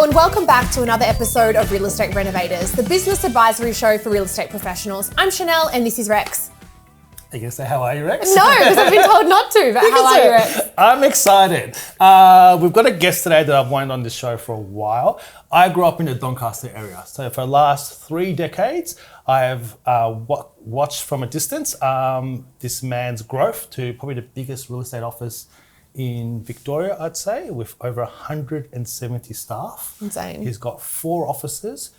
Hello and welcome back to another episode of Real Estate Renovators, the business advisory show for real estate professionals. I'm Chanel and this is Rex. Are you going to say, how are you, Rex? No, because I've been told not to, but how are you, Rex? I'm excited. We've got a guest today that I've wanted on this show for a while. I grew up in the Doncaster area. So for the last 3 decades, I have watched from a distance this man's growth to probably the biggest real estate office in Victoria, I'd say, with over 170 staff. Insane. He's got 4 offices.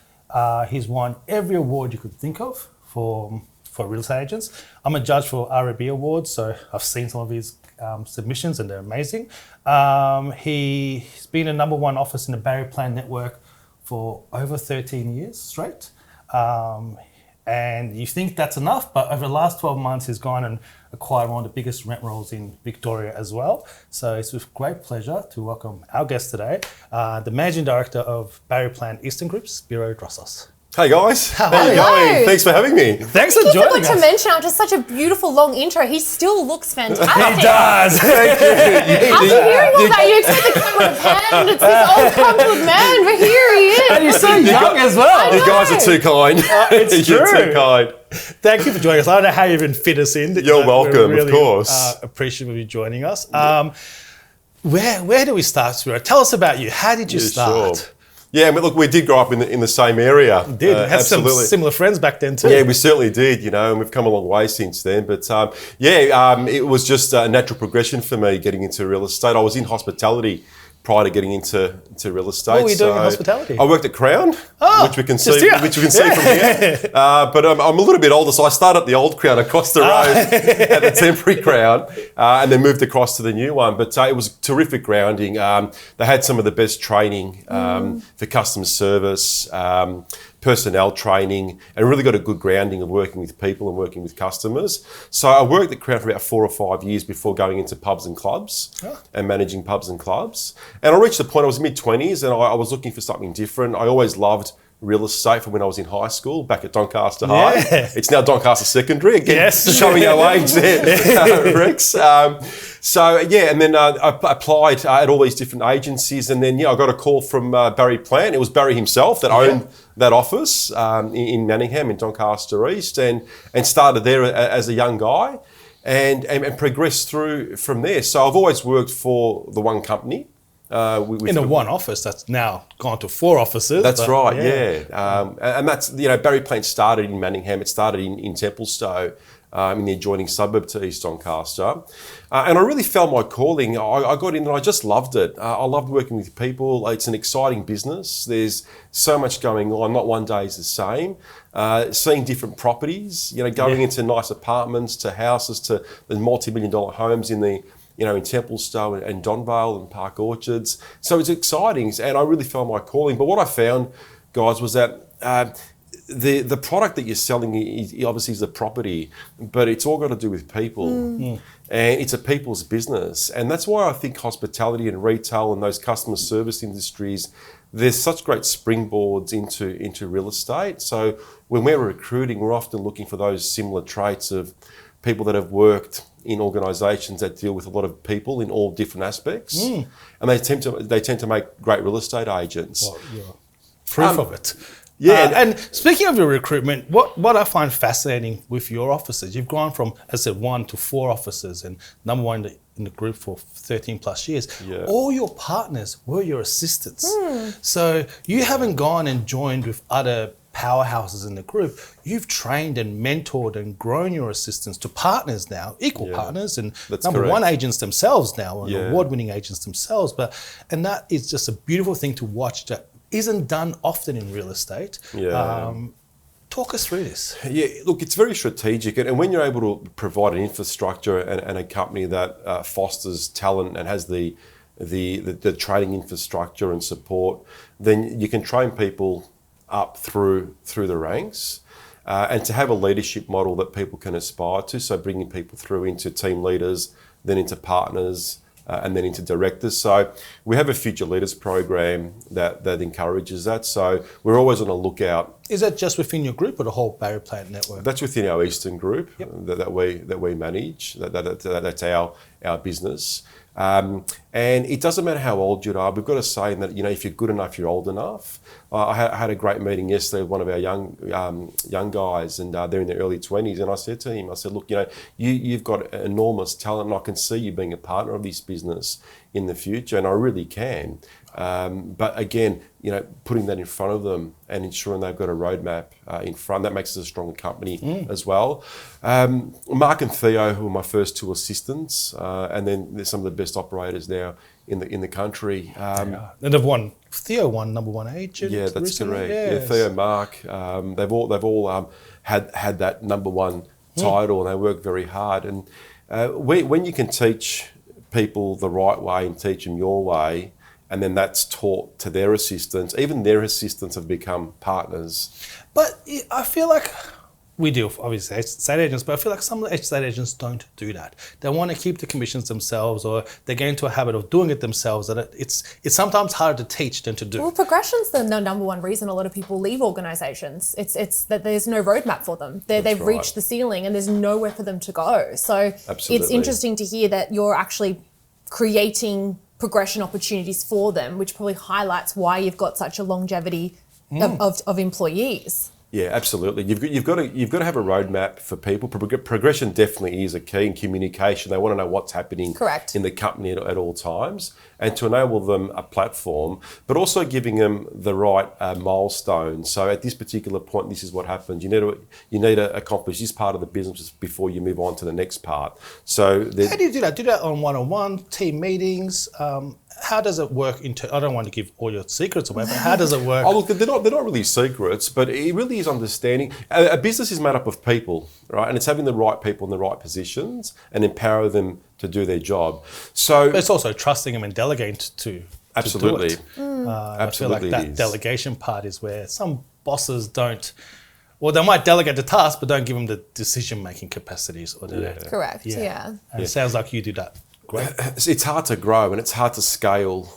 He's won every award you could think of for real estate agents. I'm a judge for RAB Awards, so I've seen some of his submissions and they're amazing. He's been a #1 office in the Barry Plan network for over 13 years straight. And you think that's enough, but over the last 12 months, he's gone and acquired one of the biggest rent rolls in Victoria as well. So it's with great pleasure to welcome our guest today, the Managing Director of Barry Plan Eastern Group, Spiro Drossos. Hey guys, how are you going? Thanks for having me. Thanks for You joining forgot us. to mention after such a beautiful long intro, he still looks fantastic. He does. Thank you. After hearing all that, you expect the camera to pan and it's this old crumpled man, but here he is. And you're so young as well. You guys are too kind. It's You're true. too kind. Thank you for joining us. I don't know how you even fit us in. You're welcome, We're really, of course. Appreciate you joining us. Where do we start, Spiro? Tell us about you. How did you start? Sure. Yeah, I mean, look, we did grow up in the same area. Had some similar friends back then too. Yeah, we certainly did, and we've come a long way since then. But it was just a natural progression for me getting into real estate. I was in hospitality prior to getting into real estate. What were you doing in hospitality? I worked at Crown, which we can see here. from here. But I'm a little bit older, so I started at the old Crown across the road at the temporary Crown, and then moved across to the new one. But it was terrific grounding. They had some of the best training for customer service, personnel training, and really got a good grounding of working with people and working with customers. So I worked at Crown for about 4 or 5 years before going into pubs and clubs and managing pubs and clubs. And I reached the point, I was mid-20s and I was looking for something different. I always loved real estate from when I was in high school, back at Doncaster High. It's now Doncaster Secondary, again, showing our age there, Rex. And then I applied at all these different agencies, and then I got a call from Barry Plan. It was Barry himself that owned that office in Manningham in Doncaster East, and started there as a young guy and progressed through from there. So I've always worked for the one company. In one office that's now gone to 4 offices. That's right, yeah. And that's, Barry Plan started in Manningham. It started in Templestowe, in the adjoining suburb to East Doncaster. And I really found my calling. I got in and I just loved it. I loved working with people. It's an exciting business. There's so much going on. Not one day is the same. Seeing different properties, going into nice apartments to houses to the multi-million-dollar homes in Templestowe and Donvale and Park Orchards. So it's exciting, and I really found my calling. But what I found, guys, was that the product that you're selling obviously is the property, but it's all got to do with people. And it's a people's business. And that's why I think hospitality and retail and those customer service industries, there's such great springboards into real estate. So when we're recruiting, we're often looking for those similar traits of people that have worked in organisations that deal with a lot of people in all different aspects, and they tend to make great real estate agents. Well, you're proof of it. Yeah. And speaking of your recruitment, what I find fascinating with your offices, you've gone from, as I said, 1 to 4 offices and #1 in the group for 13 plus years. Yeah. All your partners were your assistants. So you haven't gone and joined with other powerhouses in the group. You've trained and mentored and grown your assistants to partners now, equal partners, and #1 agents themselves now, and award-winning agents themselves. And that is just a beautiful thing to watch that isn't done often in real estate. Talk us through this. Yeah, look, it's very strategic, and when you're able to provide an infrastructure and a company that fosters talent and has the training infrastructure and support, then you can train people up through the ranks, and to have a leadership model that people can aspire to. So bringing people through into team leaders, then into partners, and then into directors. So we have a future leaders program that encourages that. So we're always on a lookout. Is that just within your group or the whole Barry Plan network? That's within our Eastern group that we manage. That's our business. And it doesn't matter how old you are. We've got a saying that, if you're good enough, you're old enough. I had a great meeting yesterday with one of our young guys, and they're in their early 20s. And I said to him, look, you've got enormous talent, and I can see you being a partner of this business in the future, and I really can. But again, putting that in front of them and ensuring they've got a roadmap in front, that makes us a stronger company as well. Mark and Theo, who are my first two assistants, and then there's some of the best operators now in the country. And Theo won number one agent. Yeah, that's recently. correct. Yes. Yeah, Theo, Mark, they've all had that number one title, and they work very hard. And when you can teach people the right way and teach them your way, and then that's taught to their assistants. Even their assistants have become partners. But I feel like we deal with obviously estate agents, but I feel like some of the estate agents don't do that. They want to keep the commissions themselves, or they get into a habit of doing it themselves. And it's sometimes harder to teach than to do. Well, progression's the number one reason a lot of people leave organisations. It's that there's no roadmap for them. They've reached the ceiling and there's nowhere for them to go. So It's interesting to hear that you're actually creating progression opportunities for them, which probably highlights why you've got such a longevity of employees. Yeah, absolutely. You've got to have a roadmap for people. Progression definitely is a key in communication. They want to know what's happening in the company at all times, and to enable them a platform, but also giving them the right milestones. So at this particular point, this is what happens. You need to accomplish this part of the business before you move on to the next part. So how do you do that? Do that on one-on-one team meetings? How does it work? I don't want to give all your secrets away, but how does it work? Oh, look, they're not really secrets, but it really is understanding. A business is made up of people, right? And it's having the right people in the right positions and empower them to do their job. So but it's also trusting them and delegating to absolutely. To do it. I feel like that delegation part is where some bosses don't. Well, they might delegate the task, but don't give them the decision-making capacities. Correct. Yeah. And it sounds like you do that. Great. It's hard to grow and it's hard to scale.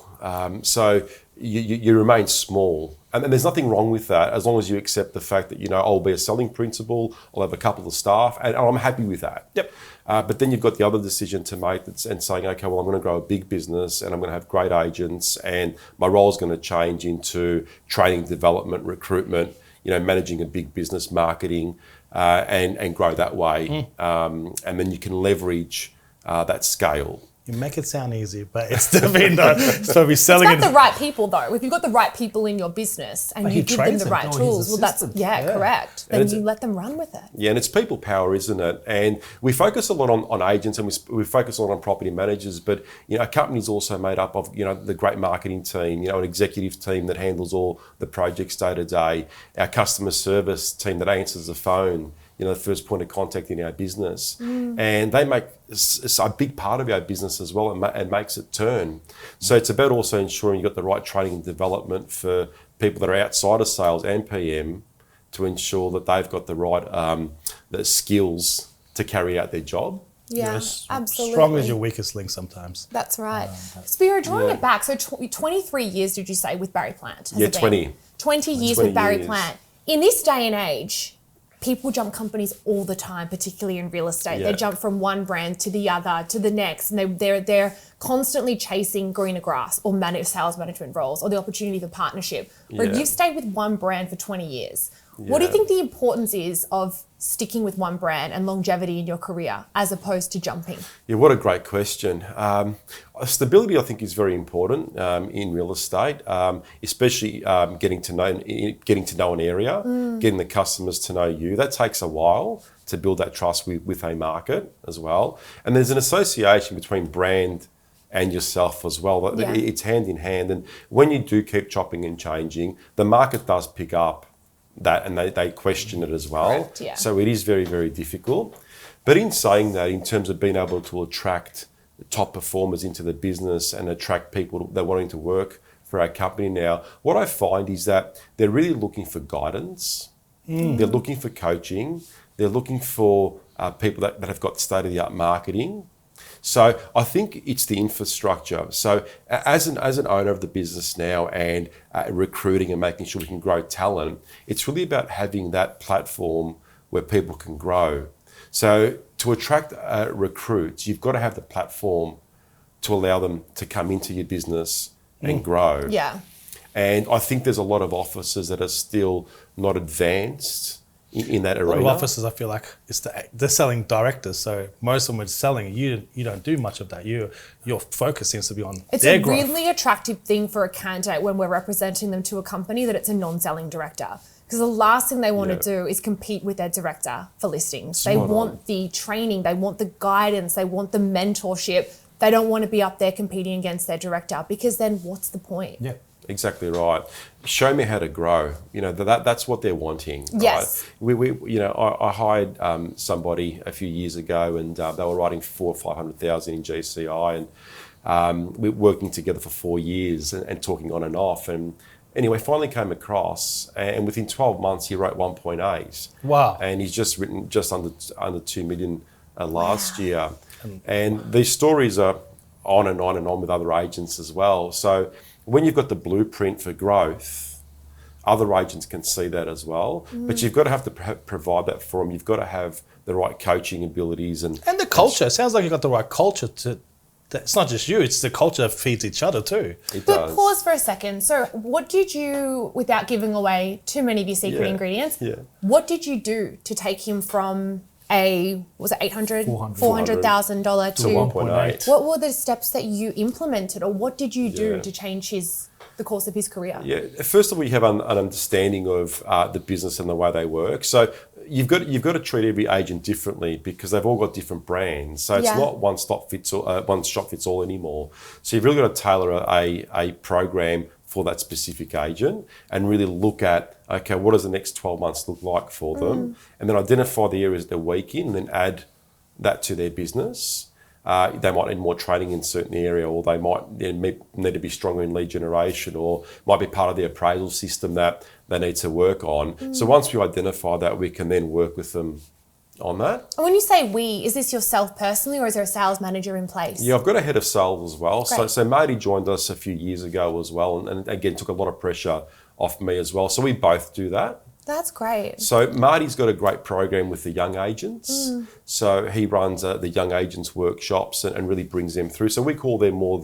So you remain small. And there's nothing wrong with that as long as you accept the fact that, I'll be a selling principal, I'll have a couple of staff, and I'm happy with that. Yep. But then you've got the other decision to make and saying, okay, well, I'm going to grow a big business and I'm going to have great agents, and my role is going to change into training, development, recruitment, managing a big business, marketing, and grow that way. And then you can leverage that scale. You make it sound easy, but it's definitely not. So we're selling it's got the right people though. If you've got the right people in your business and you give them the right tools, well, that's correct. Then you let them run with it. Yeah, and it's people power, isn't it? And we focus a lot on agents, and we focus a lot on property managers. But a company's also made up of the great marketing team, an executive team that handles all the projects day to day, our customer service team that answers the phone. The first point of contact in our business. And they make a big part of our business as well and makes it turn. So it's about also ensuring you've got the right training and development for people that are outside of sales and PM to ensure that they've got the right the skills to carry out their job. Yeah, absolutely. Strong as your weakest link sometimes. That's right. Spiro, drawing it back, so 23 years did you say with Barry Plant? 20. 20 years with Barry Plant. In this day and age, people jump companies all the time, particularly in real estate. They jump from one brand to the other, to the next, and they're constantly chasing greener grass or sales management roles or the opportunity for partnership. Where you've stayed with one brand for 20 years. What do you think the importance is of sticking with one brand and longevity in your career as opposed to jumping? Yeah, what a great question. Stability, I think, is very important in real estate, especially getting to know an area, getting the customers to know you. That takes a while to build that trust with a market as well. And there's an association between brand and yourself as well. Yeah. It's hand in hand. And when you do keep chopping and changing, the market does pick up that, and they question it as well. Correct, yeah. So it is very, very difficult. But in saying that, in terms of being able to attract top performers into the business and attract people that are wanting to work for our company now, what I find is that they're really looking for guidance. They're looking for coaching. They're looking for people that have got state-of-the-art marketing. So I think it's the infrastructure. So as an owner of the business now and recruiting and making sure we can grow talent, it's really about having that platform where people can grow. So to attract recruits, you've got to have the platform to allow them to come into your business and grow. Yeah. And I think there's a lot of offices that are still not advanced in that arena. A lot of offices, I feel like they're selling directors, so most of them are selling. You don't do much of that. Your focus seems to be on their growth. It's a really attractive thing for a candidate when we're representing them to a company that it's a non-selling director. Because the last thing they want to do is compete with their director for listings. They want the training, they want the guidance, they want the mentorship. They don't want to be up there competing against their director, because then what's the point? Yeah. Exactly right. Show me how to grow. That's what they're wanting. Yes. Right? I hired somebody a few years ago, and they were writing 400,000 or 500,000 in GCI, and we were working together for 4 years and talking on and off. And anyway, finally came across, and within 12 months he wrote 1.8. Wow. And he's just written just under 2 million last year. And these stories are on and on and on with other agents as well. So when you've got the blueprint for growth, other agents can see that as well. But you've got to have to provide that for them. You've got to have the right coaching abilities and the culture. It sounds like you've got the right culture to. It's not just you; it's the culture that feeds each other too. It But does. pause for a second. So, what did you, without giving away too many of your secret ingredients? Yeah. What did you do to take him from was it $800,000 to 1.8. What were the steps that you implemented, or what did you do to change the course of his career? Yeah. First of all, you have an understanding of the business and the way they work. So you've got to treat every agent differently, because they've all got different brands. So it's not one shot fits all anymore. So you've really got to tailor a program for that specific agent and really look at, okay, what does the next 12 months look like for them? And then identify the areas they're weak in, and then add that to their business. They might need more training in a certain area, or they might need to be stronger in lead generation, or might be part of the appraisal system that they need to work on. So once we identify that, we can then work with them on that. And when you say we, is this yourself personally, or is there a sales manager in place? Yeah, I've got a head of sales as well. Great. So Marty joined us a few years ago as well, and again took a lot of pressure off me as well. So we both do that. That's great. So Marty's got a great program with the young agents. So he runs the young agents workshops and really brings them through. So we call them more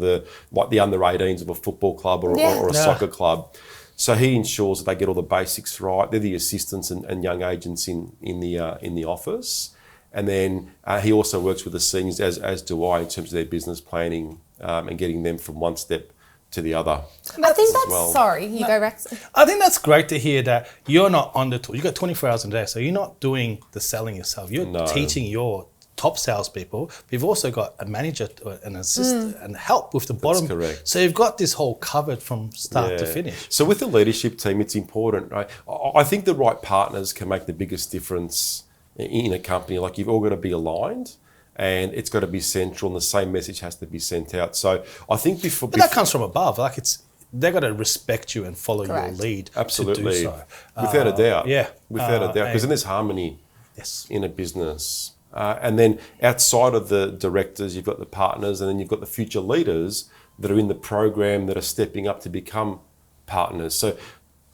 like the under 18s of a football club or a soccer club. So he ensures that they get all the basics right. They're the assistants and young agents in the office. And then he also works with the seniors, as do I, in terms of their business planning and getting them from one step to the other. I think that's, sorry, you go Rex. I think that's great to hear that you're not on the tool. You've got 24 hours a day, so you're not doing the selling yourself. You're teaching your top salespeople. You've also got a manager, an assistant, and help with the bottom. That's correct. So you've got this whole covered from start to finish. So with the leadership team, it's important, right? I think the right partners can make the biggest difference in a company. Like, you've all got to be aligned, and it's got to be central, and the same message has to be sent out. So I think But that comes from above. Like, they've got to respect you and follow your lead. Absolutely. To do so. Without a doubt. Yeah. Without a doubt. Because then there's harmony Yes. in a business. And then outside of the directors, you've got the partners, and then you've got the future leaders that are in the program that are stepping up to become partners. So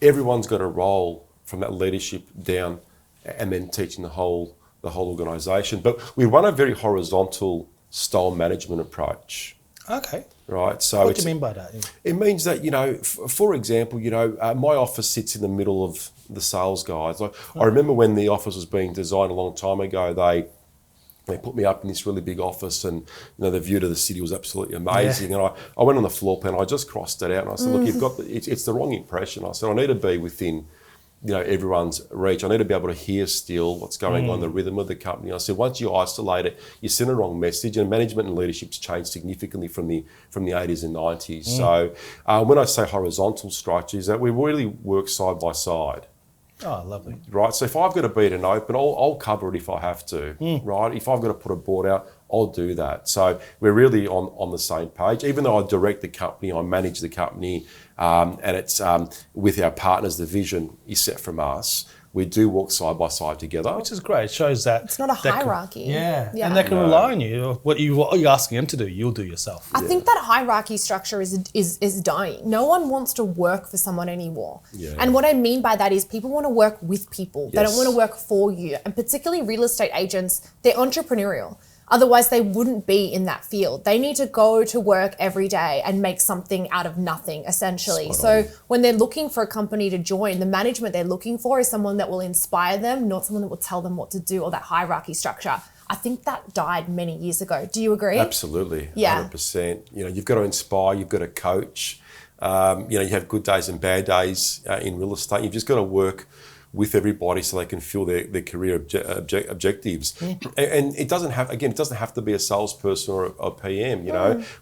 everyone's got a role from that leadership down, and then teaching the whole organisation. But we run a very horizontal style management approach. Okay. Right. So What do you mean by that? it means that, for example, my office sits in the middle of the sales guys. Like, I remember when the office was being designed a long time ago, they put me up in this really big office, and the view to the city was absolutely amazing. And I went on the floor plan, I just crossed it out, and I said, look, you've got it's the wrong impression. I said, I need to be within everyone's reach. I need to be able to hear still what's going on, the rhythm of the company. I said, once you isolate it, you send a wrong message, and management and leadership's changed significantly from the 80s and 90s. So when I say horizontal structures, that we really work side by side. Oh, lovely. Right, so if I've got to be at an open, I'll cover it if I have to, right? If I've got to put a board out, I'll do that. So we're really on the same page. Even though I direct the company, I manage the company, and it's with our partners, the vision is set from us. We do walk side by side together. Which is great. It shows that It's not a hierarchy. And they can rely on you. What you're asking them to do, you'll do yourself. I think that hierarchy structure is dying. No one wants to work for someone anymore. Yeah. And what I mean by that is people want to work with people. They don't want to work for you. And particularly real estate agents, they're entrepreneurial. Otherwise, they wouldn't be in that field. They need to go to work every day and make something out of nothing, essentially. So when they're looking for a company to join, the management they're looking for is someone that will inspire them, not someone that will tell them what to do, or that hierarchy structure. I think that died many years ago. Do you agree? Absolutely, Yeah. 100%. You've got to inspire, you've got to coach. You have good days and bad days in real estate. You've just got to work with everybody so they can feel their career objectives. And it doesn't have to be a salesperson or a PM,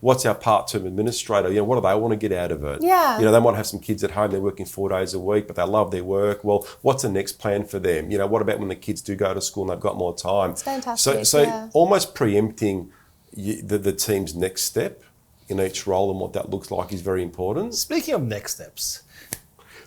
What's our part-term administrator? What do they want to get out of it? Yeah. They might have some kids at home, they're working 4 days a week, but they love their work. Well, what's the next plan for them? What about when the kids do go to school and they've got more time? It's fantastic. So almost preempting the team's next step in each role and what that looks like is very important. Speaking of next steps,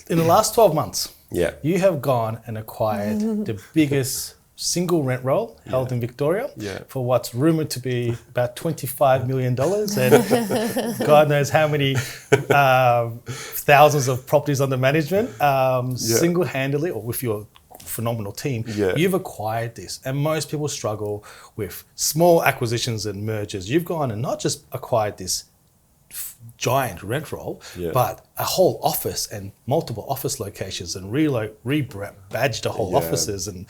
in the last 12 months, you have gone and acquired the biggest single rent roll held in Victoria for what's rumoured to be about $25 million, and God knows how many thousands of properties under management, single-handedly or with your phenomenal team, you've acquired this. And most people struggle with small acquisitions and mergers. You've gone and not just acquired this giant rent roll, but a whole office and multiple office locations and rebadged the whole offices. And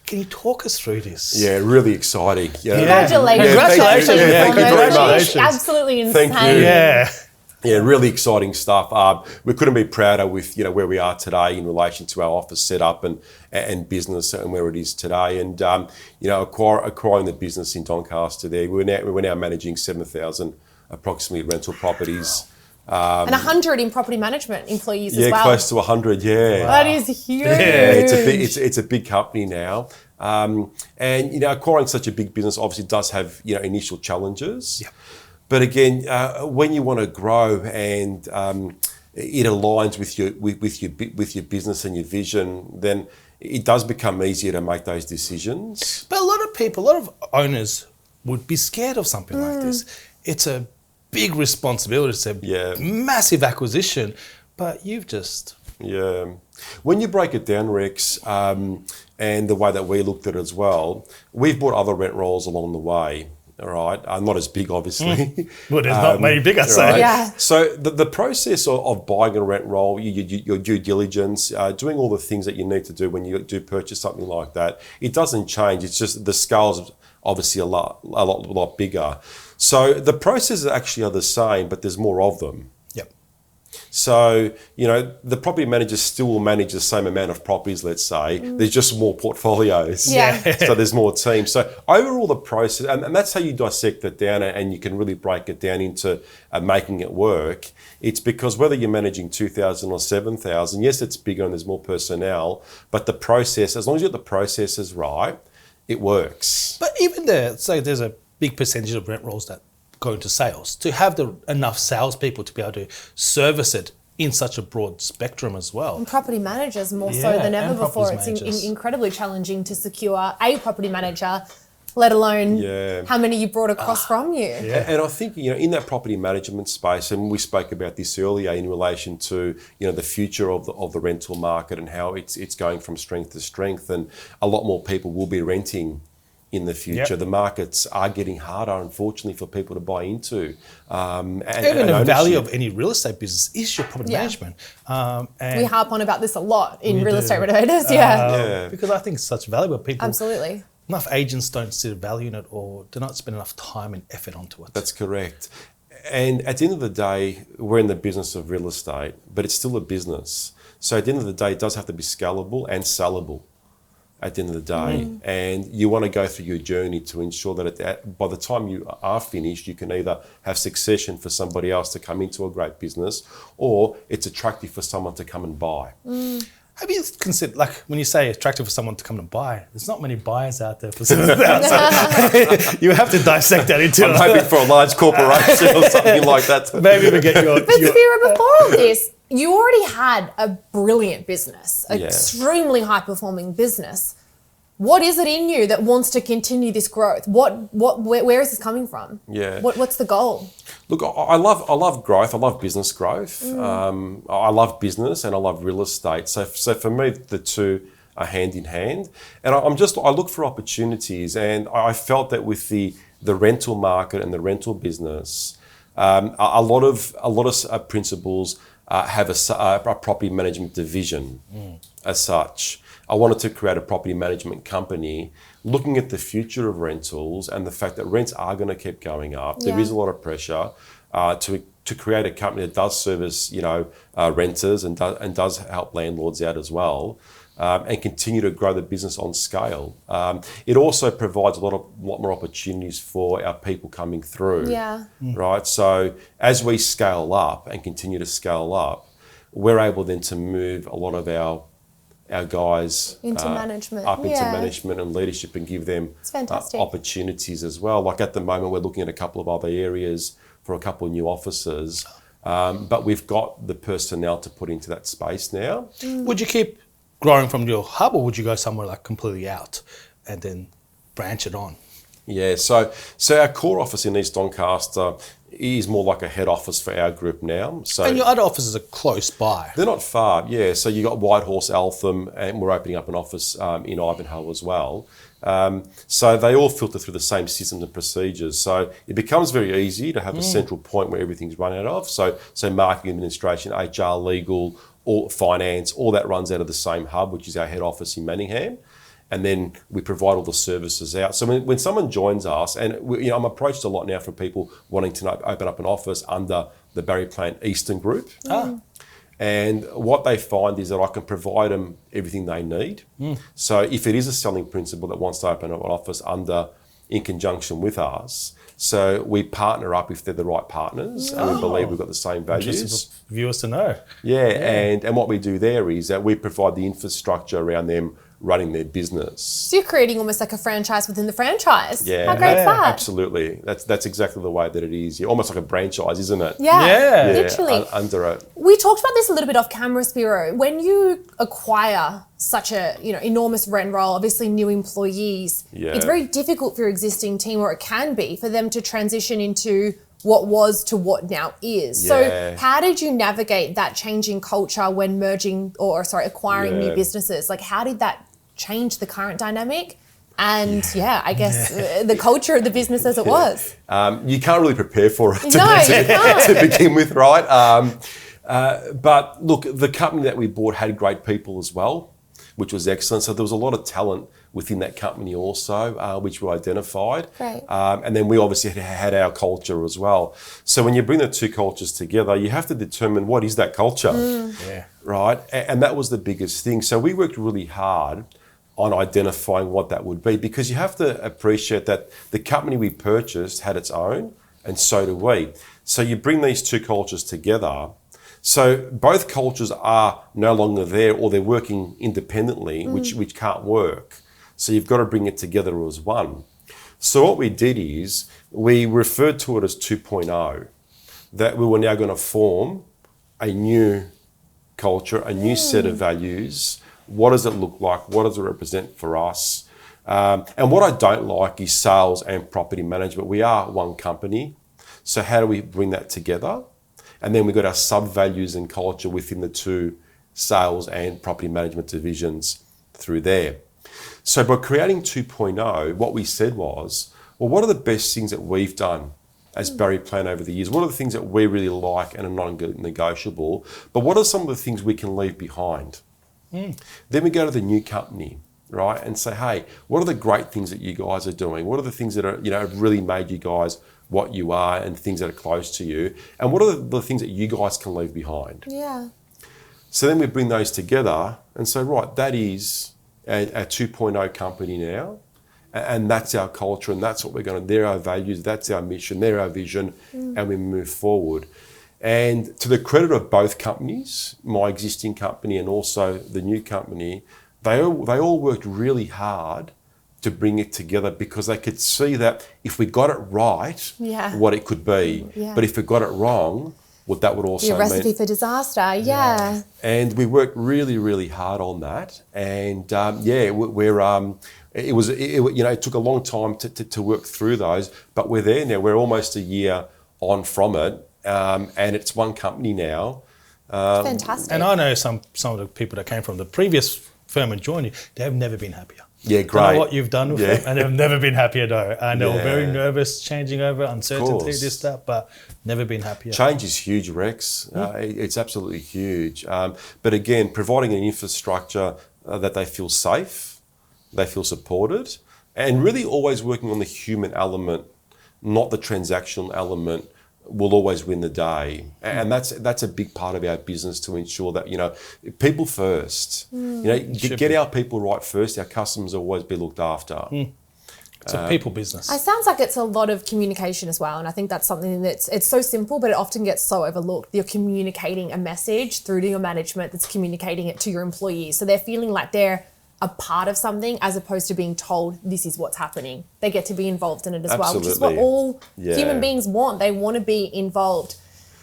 can you talk us through this? Yeah, really exciting. Congratulations. Congratulations. Thank you very much. Absolutely insane. Thank you. Yeah, really exciting stuff. We couldn't be prouder with where we are today in relation to our office setup and business and where it is today. And acquiring the business in Doncaster there, we're now managing 7,000 approximately rental properties. And 100 in property management employees as well. Yeah, close to 100, Wow. That is huge. Yeah, it's a big company now. And acquiring such a big business obviously does have initial challenges. Yeah. But again, when you want to grow and it aligns with your business and your vision, then it does become easier to make those decisions. But a lot of owners would be scared of something like this. It's a big responsibility. It's a massive acquisition, but you've just... Yeah. When you break it down, Rex, and the way that we looked at it as well, we've bought other rent rolls along the way. All right, not as big, obviously. Well, there's not many big, I say. Right? Yeah. So the process of buying a rent roll, your due diligence, doing all the things that you need to do when you do purchase something like that, it doesn't change. It's just the scale's obviously a lot bigger. So the processes actually are the same, but there's more of them. Yep. So, the property managers still will manage the same amount of properties, let's say. There's just more portfolios. Yeah. So there's more teams. So overall the process, and that's how you dissect it down and you can really break it down into making it work. It's because whether you're managing 2,000 or 7,000, yes, it's bigger and there's more personnel, but the process, as long as you get the processes right, it works. But even there's a big percentage of rent rolls that go into sales. To have enough salespeople to be able to service it in such a broad spectrum as well. And property managers more so than ever before. It's incredibly challenging to secure a property manager, let alone how many you brought across from you. Yeah. And I think, in that property management space, and we spoke about this earlier in relation to, the future of the rental market and how it's going from strength to strength, and a lot more people will be renting in the future. The markets are getting harder, unfortunately, for people to buy into. And the value of any real estate business is your property management. We harp on about this a lot in Real Estate Renovators, because I think it's such valuable. People, absolutely. Enough agents don't see the value in it, or do not spend enough time and effort onto it. That's correct. And at the end of the day, we're in the business of real estate, but it's still a business. So at the end of the day, it does have to be scalable and sellable at the end of the day. And you want to go through your journey to ensure that by the time you are finished, you can either have succession for somebody else to come into a great business, or it's attractive for someone to come and buy. Have you considered, when you say attractive for someone to come and buy, there's not many buyers out there for that. So you have to dissect that into I'm hoping for a large corporation or something like that. Maybe we get your... But Spiro, before all this, you already had a brilliant business, an extremely high-performing business. What is it in you that wants to continue this growth? Where is this coming from? Yeah. What's the goal? Look, I love growth. I love business growth. I love business and I love real estate. So for me, the two are hand in hand. And I look for opportunities, and I felt that with the the rental market and the rental business, a lot of principals have a property management division as such. I wanted to create a property management company looking at the future of rentals and the fact that rents are going to keep going up. There is a lot of pressure to create a company that does service, renters and does help landlords out as well, and continue to grow the business on scale. It also provides a lot more opportunities for our people coming through. Yeah. Right. So as we scale up and continue to scale up, we're able then to move a lot of our guys into management. up into management and leadership and give them opportunities as well. Like at the moment, we're looking at a couple of other areas for a couple of new offices, but we've got the personnel to put into that space now. Would you keep growing from your hub, or would you go somewhere like completely out and then branch it on? Yeah, so our core office in East Doncaster is more like a head office for our group now. So and your other offices are close by. They're not far, yeah. So you got Whitehorse, Eltham, and we're opening up an office in Ivanhoe as well. So they all filter through the same systems and procedures. So it becomes very easy to have a central point where everything's run out of. So marketing, administration, HR, legal, all finance, all that runs out of the same hub, which is our head office in Manningham. And then we provide all the services out. So when someone joins us, and I'm approached a lot now from people wanting to open up an office under the Barry Plant Eastern Group. And what they find is that I can provide them everything they need. So if it is a selling principal that wants to open up an office in conjunction with us, so we partner up if they're the right partners, and we believe we've got the same values. Interesting for viewers to know. Yeah. And what we do there is that we provide the infrastructure around them running their business. So you're creating almost like a franchise within the franchise. Yeah. How great is that? Absolutely. That's exactly the way that it is. Almost like a franchise, isn't it? Yeah. Literally. Under it. We talked about this a little bit off camera, Spiro. When you acquire such a enormous rent roll, obviously new employees, it's very difficult for your existing team, or it can be, for them to transition into what was to what now is. So how did you navigate that changing culture when acquiring new businesses? Like, how did that change the current dynamic? And I guess the culture of the business as it was. You can't really prepare for it to begin with, right? But look, the company that we bought had great people as well, which was excellent. So there was a lot of talent within that company also, which we identified. Right. And then we obviously had our culture as well. So when you bring the two cultures together, you have to determine what is that culture, right? And that was the biggest thing. So we worked really hard on identifying what that would be, because you have to appreciate that the company we purchased had its own, and so do we. So you bring these two cultures together. So both cultures are no longer there, or they're working independently, which can't work. So you've got to bring it together as one. So what we did is we referred to it as 2.0, that we were now going to form a new culture, a new set of values. What does it look like? What does it represent for us? And what I don't like is sales and property management. We are one company. So how do we bring that together? And then we've got our sub-values and culture within the two sales and property management divisions through there. So by creating 2.0, what we said was, well, what are the best things that we've done as Barry Plant over the years? What are the things that we really like and are non-negotiable? But what are some of the things we can leave behind? Then we go to the new company, right, and say, hey, what are the great things that you guys are doing? What are the things that are, have really made you guys what you are, and things that are close to you? And what are the things that you guys can leave behind? Yeah. So then we bring those together and say, right, that is a 2.0 company now, and that's our culture, and that's what we're going to, they're our values, that's our mission, they're our vision, and we move forward. And to the credit of both companies, my existing company and also the new company, they all worked really hard to bring it together, because they could see that if we got it right, what it could be. But if we got it wrong, what that would also mean. Your recipe for disaster, yeah. And we worked really, really hard on that. And it took a long time to work through those, but we're there now. We're almost a year on from it. And it's one company now. Fantastic. And I know some of the people that came from the previous firm and joined you, they have never been happier. Yeah, Don't know great. what you've done with them, and they've never been happier though. And they were very nervous, changing over, uncertainty, this, that, but never been happier. Change is huge, Rex. It's absolutely huge. But again, providing an infrastructure that they feel safe, they feel supported, and really always working on the human element, not the transactional element, will always win the day. And that's a big part of our business, to ensure that, people first. Get our people right first. Our customers will always be looked after. It's a people business. It sounds like it's a lot of communication as well, and I think that's something it's so simple, but it often gets so overlooked. You're communicating a message through to your management that's communicating it to your employees, so they're feeling like they're a part of something as opposed to being told this is what's happening. They get to be involved in it as well, which is what all human beings want. They want to be involved.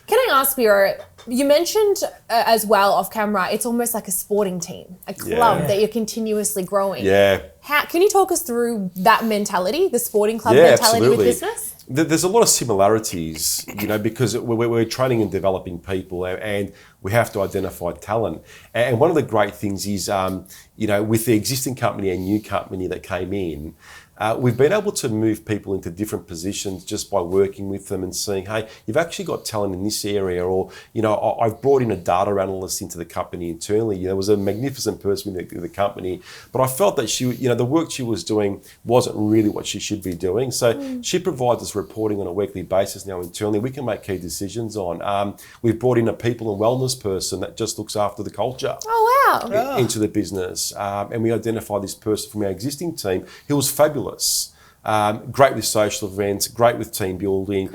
Can I ask, Spiro, you mentioned as well off camera, it's almost like a sporting team, a club that you're continuously growing. Yeah. Can you talk us through that mentality, the sporting club mentality with business? There's a lot of similarities, because we're training and developing people, and we have to identify talent. And one of the great things is, with the existing company and new company that came in, we've been able to move people into different positions just by working with them and seeing, hey, you've actually got talent in this area, or, I've brought in a data analyst into the company internally. There was a magnificent person in the company, but I felt that she, the work she was doing wasn't really what she should be doing. So she provides us reporting on a weekly basis now internally. We can make key decisions on. We've brought in a people and wellness person that just looks after the culture. Oh, wow. Into the business. And we identified this person from our existing team who was fabulous. Great with social events, great with team building,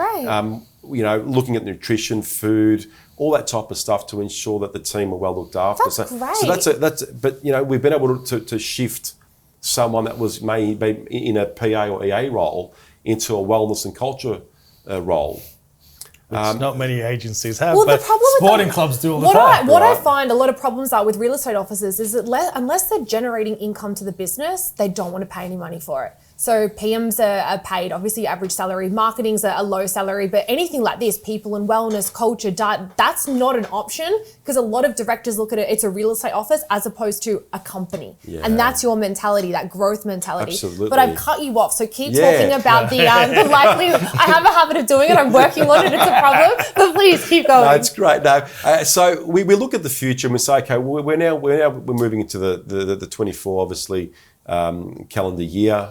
looking at nutrition, food, all that type of stuff to ensure that the team are well looked after. That's great. But we've been able to shift someone that was maybe in a PA or EA role into a wellness and culture role. Which not many agencies have, well, but sporting clubs do all the time. What I find a lot of problems are with real estate offices is that unless they're generating income to the business, they don't want to pay any money for it. So PMs are paid, obviously average salary, marketing's a low salary, but anything like this, people and wellness, culture, that's not an option, because a lot of directors look at it, it's a real estate office as opposed to a company. Yeah. And that's your mentality, that growth mentality. Absolutely. But I've cut you off, so keep talking about the likelihood. I have a habit of doing it, I'm working on it, it's a problem, but please keep going. No, it's great. No, so we look at the future and we say, okay, we're moving into the 24, obviously, calendar year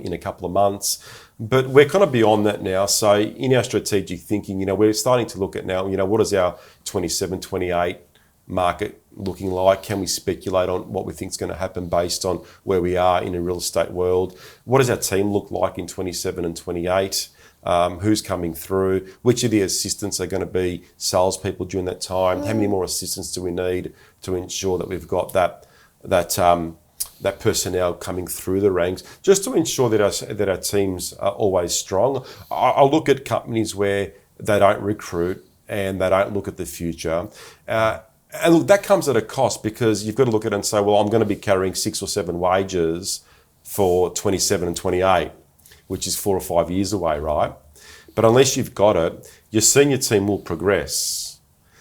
in a couple of months, but we're kind of beyond that now. So in our strategic thinking, we're starting to look at now, what is our 27, 28 market looking like? Can we speculate on what we think is going to happen based on where we are in a real estate world? What does our team look like in 27 and 28? Who's coming through? Which of the assistants are going to be salespeople during that time? How many more assistants do we need to ensure that we've got that personnel coming through the ranks, just to ensure that our teams are always strong? I look at companies where they don't recruit and they don't look at the future. And look, that comes at a cost, because you've got to look at it and say, well, I'm going to be carrying 6 or 7 wages for 27 and 28, which is 4 or 5 years away, right? But unless you've got it, your senior team will progress.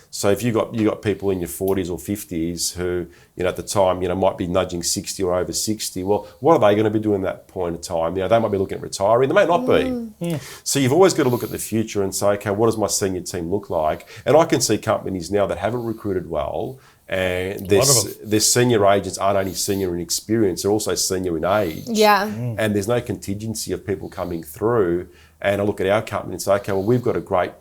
So if you got people in your 40s or 50s who, at the time, might be nudging 60 or over 60, well, what are they going to be doing at that point in time? They might be looking at retiring, they may not be. Yeah. So you've always got to look at the future and say, okay, what does my senior team look like? And I can see companies now that haven't recruited well, and their senior agents aren't only senior in experience, they're also senior in age. Yeah. And there's no contingency of people coming through. And I look at our company and say, okay, well, we've got a great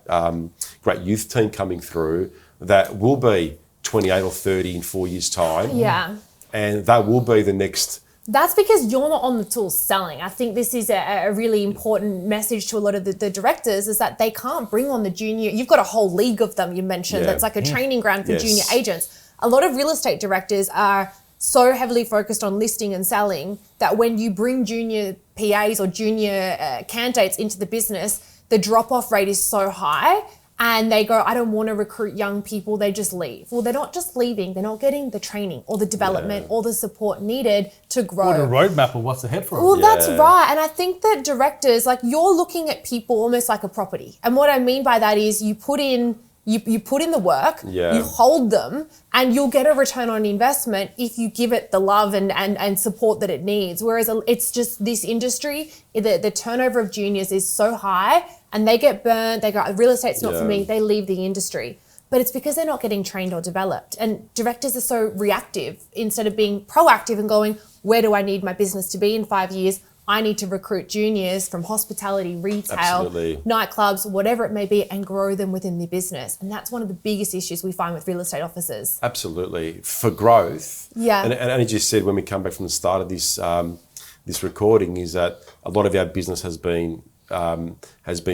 youth team coming through that will be 28 or 30 in 4 years' time. Yeah. And that will be the next. That's because you're not on the tools selling. I think this is a really important message to a lot of the directors, is that they can't bring on the junior. You've got a whole league of them, you mentioned, that's like a training ground for junior agents. A lot of real estate directors are so heavily focused on listing and selling that when you bring junior PAs or junior candidates into the business, the drop-off rate is so high. And they go, I don't want to recruit young people, they just leave. Well, they're not just leaving, they're not getting the training or the development or the support needed to grow. Or the roadmap of what's ahead for them. Well, that's right. And I think that directors, you're looking at people almost like a property. And what I mean by that is you put in You put in the work, you hold them, and you'll get a return on investment if you give it the love and support that it needs. Whereas it's just this industry, the turnover of juniors is so high, and they get burnt, they go, real estate's not for me, they leave the industry. But it's because they're not getting trained or developed. And directors are so reactive instead of being proactive and going, where do I need my business to be in 5 years? I need to recruit juniors from hospitality, retail, nightclubs, whatever it may be, and grow them within the business. And that's one of the biggest issues we find with real estate officers. Absolutely. For growth. Yeah. And as you said, when we come back from the start of this recording, is that a lot of our business has been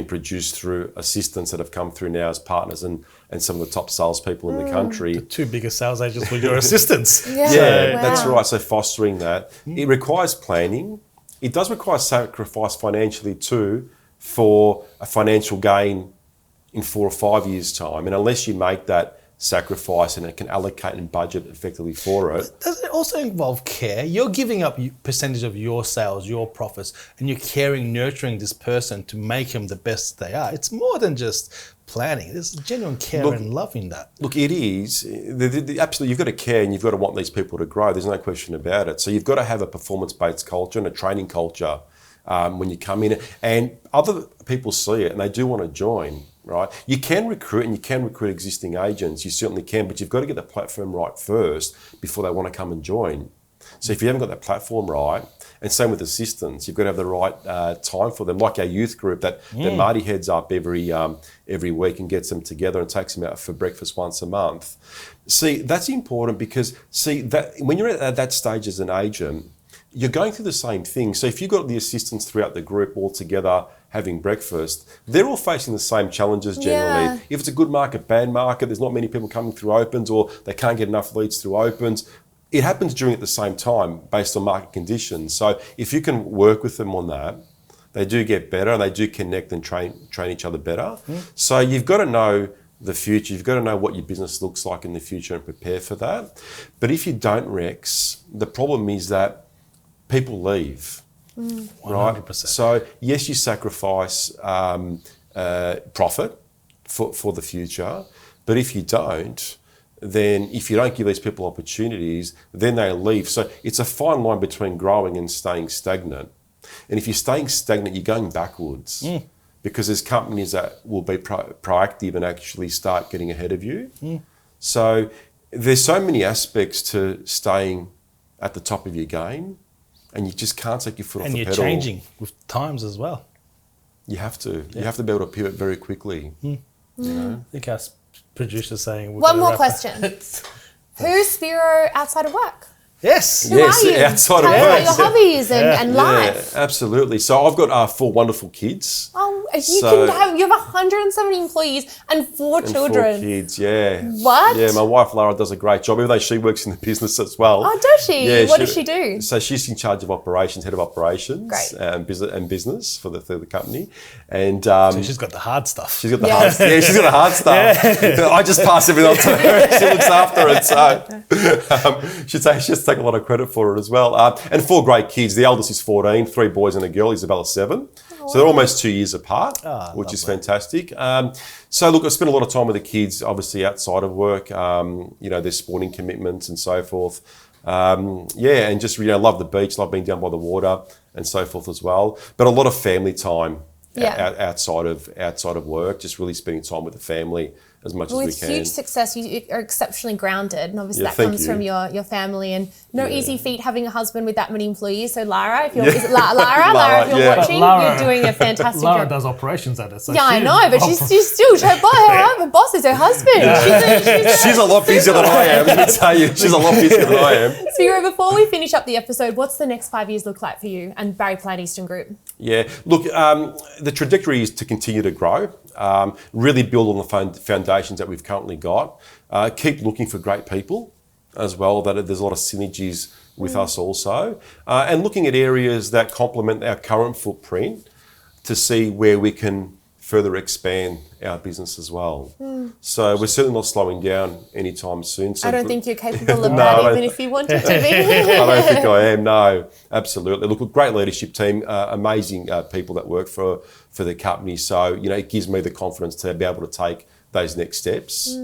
produced through assistants that have come through now as partners and some of the top salespeople in the country. The two biggest sales agents were your assistants. That's right. So fostering that. It requires planning. It does require sacrifice financially too for a financial gain in 4 or 5 years' time. And unless you make that sacrifice and it can allocate and budget effectively for it. Does it also involve care? You're giving up percentage of your sales, your profits, and you're caring, nurturing this person to make them the best they are. It's more than just planning. There's genuine care and love in that. Look, it is. Absolutely, you've got to care and you've got to want these people to grow. There's no question about it. So you've got to have a performance-based culture and a training culture when you come in. And other people see it and they do want to join. Right, you can recruit and you can recruit existing agents. You certainly can, but you've got to get the platform right first before they want to come and join. So if you haven't got that platform right, and same with assistants, you've got to have the right time for them. Like our youth group that Marty heads up every week and gets them together and takes them out for breakfast once a month. See, that's important because that when you're at that stage as an agent, you're going through the same thing. So if you've got the assistants throughout the group all together having breakfast, they're all facing the same challenges generally. Yeah. If it's a good market, bad market, there's not many people coming through opens or they can't get enough leads through opens. It happens during at the same time based on market conditions. So if you can work with them on that, they do get better and they do connect and train each other better. So you've got to know the future. You've got to know what your business looks like in the future and prepare for that. But if you don't, Rex, the problem is that people leave, 100%. Right? So yes, you sacrifice profit for the future, but if you don't, then if you don't give these people opportunities, then they leave. So it's a fine line between growing and staying stagnant. And if you're staying stagnant, you're going backwards because there's companies that will be proactive and actually start getting ahead of you. So there's so many aspects to staying at the top of your game. And you just can't take your foot off the pedal. And you're changing with times as well. You have to. You have to be able to pivot very quickly. You know? I think our producer's saying... One more question. Who's Spiro outside of work? Yes. Who are you? Outside Tell of me work. about your hobbies and life. Yeah, absolutely. So I've got 4 wonderful kids. Oh, you have 170 employees and 4 children. 4 kids, yeah. What? Yeah, my wife Lara does a great job, even though she works in the business as well. Oh, does she? Yeah, what does she do? So she's in charge of operations, head of operations. Great. And business for the company. And so she's got the hard stuff. She's got the hard stuff. Yeah, she's got the hard stuff. I just pass everything on to her. She looks after it. So she has to take a lot of credit for it as well. And 4 great kids. The eldest is 14, 3 boys and a girl. Isabella's 7. So they're almost 2 years apart, which is fantastic. So look, I spend a lot of time with the kids, obviously outside of work, their sporting commitments and so forth. And just love the beach, love being down by the water and so forth as well. But a lot of family time outside of work, just really spending time with the family as much as we can. With huge success, you are exceptionally grounded, and obviously that comes from your family. And no easy feat having a husband with that many employees. So Lara, if you're is it Lara, if you're watching, you're doing a fantastic job. Lara does operations at it. So I know, but she's still her boss is her husband. She's a lot busier than I am. Let me tell you, she's a lot busier than I am. Spiro, before we finish up the episode, what's the next 5 years look like for you and Barry Plant Eastern Group? Yeah, look, the trajectory is to continue to grow, really build on the foundations that we've currently got, keep looking for great people as well, that there's a lot of synergies with us also, and looking at areas that complement our current footprint to see where we can further expand our business as well. So we're certainly not slowing down anytime soon. So I don't think you're capable of that, even if you wanted to be. I don't think I am, no, absolutely. Look, a great leadership team, amazing people that work for the company. So, it gives me the confidence to be able to take those next steps.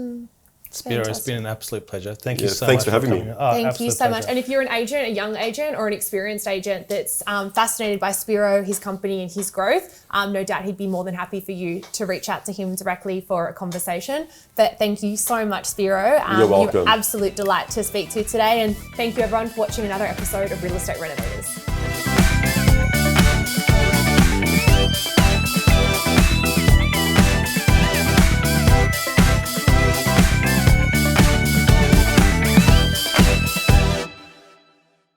Spiro, it's been an absolute pleasure. Thank you so thanks much for having me. coming. Oh, Thank you so absolute much. pleasure. And if you're an agent, a young agent or an experienced agent that's fascinated by Spiro, his company and his growth, no doubt he'd be more than happy for you to reach out to him directly for a conversation. But thank you so much, Spiro. You're welcome. You're an absolute delight to speak to today. And thank you everyone for watching another episode of Real Estate Renovators.